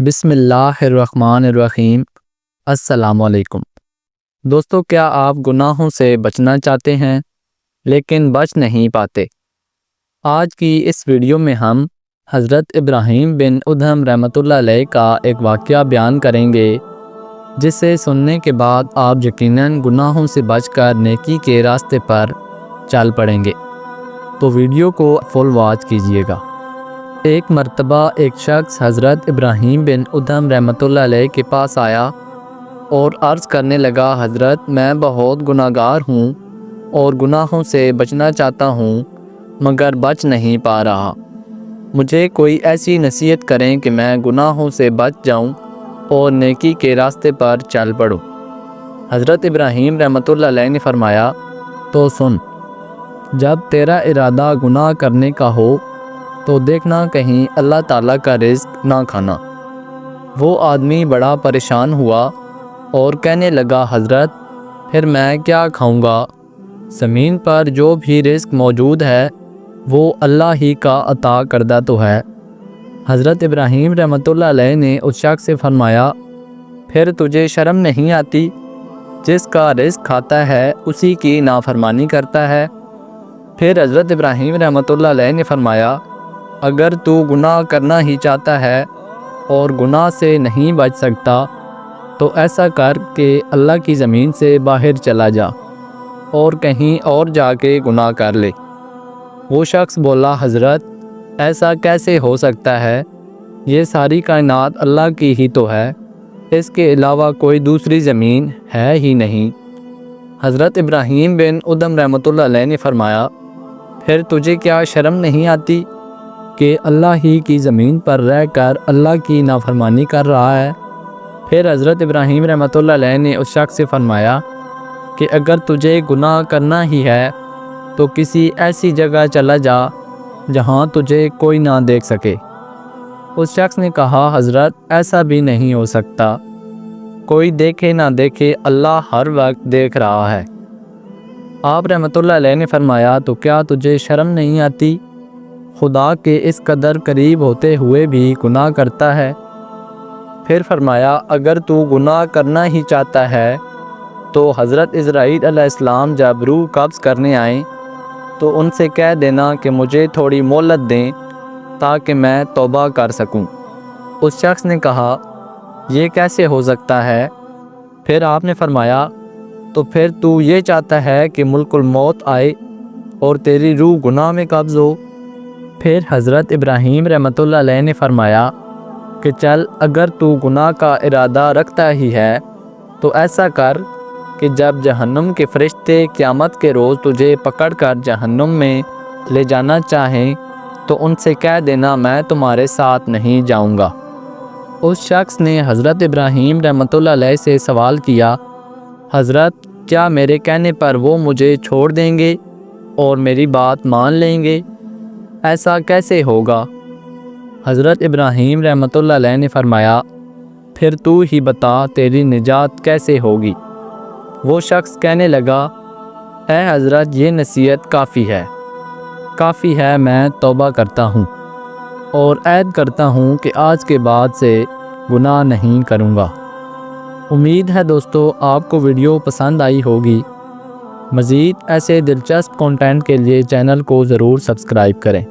بسم اللہ الرحمن الرحیم۔ السلام علیکم دوستو، کیا آپ گناہوں سے بچنا چاہتے ہیں لیکن بچ نہیں پاتے؟ آج کی اس ویڈیو میں ہم حضرت ابراہیم بن ادھم رحمۃ اللہ علیہ کا ایک واقعہ بیان کریں گے، جسے سننے کے بعد آپ یقیناً گناہوں سے بچ کر نیکی کے راستے پر چل پڑیں گے۔ تو ویڈیو کو فل واچ کیجیے گا۔ ایک مرتبہ ایک شخص حضرت ابراہیم بن ادھم رحمۃ اللہ علیہ کے پاس آیا اور عرض کرنے لگا، حضرت میں بہت گناہ گار ہوں اور گناہوں سے بچنا چاہتا ہوں مگر بچ نہیں پا رہا۔ مجھے کوئی ایسی نصیحت کریں کہ میں گناہوں سے بچ جاؤں اور نیکی کے راستے پر چل پڑوں۔ حضرت ابراہیم رحمۃ اللہ علیہ نے فرمایا، تو سن، جب تیرا ارادہ گناہ کرنے کا ہو تو دیکھنا کہیں اللہ تعالیٰ کا رزق نہ کھانا۔ وہ آدمی بڑا پریشان ہوا اور کہنے لگا، حضرت پھر میں کیا کھاؤں گا؟ زمین پر جو بھی رزق موجود ہے وہ اللہ ہی کا عطا کردہ تو ہے۔ حضرت ابراہیم رحمۃ اللہ علیہ نے اس شخص سے فرمایا، پھر تجھے شرم نہیں آتی؟ جس کا رزق کھاتا ہے اسی کی نافرمانی کرتا ہے۔ پھر حضرت ابراہیم رحمۃ اللہ علیہ نے فرمایا، اگر تو گناہ کرنا ہی چاہتا ہے اور گناہ سے نہیں بچ سکتا تو ایسا کر کہ اللہ کی زمین سے باہر چلا جا اور کہیں اور جا کے گناہ کر لے۔ وہ شخص بولا، حضرت ایسا کیسے ہو سکتا ہے؟ یہ ساری کائنات اللہ کی ہی تو ہے، اس کے علاوہ کوئی دوسری زمین ہے ہی نہیں۔ حضرت ابراہیم بن ادھم رحمۃ اللہ علیہ نے فرمایا، پھر تجھے کیا شرم نہیں آتی کہ اللہ ہی کی زمین پر رہ کر اللہ کی نافرمانی کر رہا ہے؟ پھر حضرت ابراہیم رحمۃ اللہ علیہ نے اس شخص سے فرمایا کہ اگر تجھے گناہ کرنا ہی ہے تو کسی ایسی جگہ چلا جا جہاں تجھے کوئی نہ دیکھ سکے۔ اس شخص نے کہا، حضرت ایسا بھی نہیں ہو سکتا، کوئی دیکھے نہ دیکھے اللہ ہر وقت دیکھ رہا ہے۔ آپ رحمۃ اللہ علیہ نے فرمایا، تو کیا تجھے شرم نہیں آتی؟ خدا کے اس قدر قریب ہوتے ہوئے بھی گناہ کرتا ہے۔ پھر فرمایا، اگر تو گناہ کرنا ہی چاہتا ہے تو حضرت اسرائیل علیہ السلام جب روح قبض کرنے آئیں تو ان سے کہہ دینا کہ مجھے تھوڑی مہلت دیں تاکہ میں توبہ کر سکوں۔ اس شخص نے کہا، یہ کیسے ہو سکتا ہے؟ پھر آپ نے فرمایا، تو پھر تو یہ چاہتا ہے کہ ملک الموت آئے اور تیری روح گناہ میں قبض ہو؟ پھر حضرت ابراہیم رحمۃ اللہ علیہ نے فرمایا کہ چل، اگر تو گناہ کا ارادہ رکھتا ہی ہے تو ایسا کر کہ جب جہنم کے فرشتے قیامت کے روز تجھے پکڑ کر جہنم میں لے جانا چاہیں تو ان سے کہہ دینا میں تمہارے ساتھ نہیں جاؤں گا۔ اس شخص نے حضرت ابراہیم رحمۃ اللہ علیہ سے سوال کیا، حضرت کیا میرے کہنے پر وہ مجھے چھوڑ دیں گے اور میری بات مان لیں گے؟ ایسا کیسے ہوگا؟ حضرت ابراہیم رحمۃ اللہ علیہ نے فرمایا، پھر تو ہی بتا تیری نجات کیسے ہوگی؟ وہ شخص کہنے لگا، اے حضرت یہ نصیحت کافی ہے، میں توبہ کرتا ہوں اور عہد کرتا ہوں کہ آج کے بعد سے گناہ نہیں کروں گا۔ امید ہے دوستو آپ کو ویڈیو پسند آئی ہوگی۔ مزید ایسے دلچسپ کنٹینٹ کے لیے چینل کو ضرور سبسکرائب کریں۔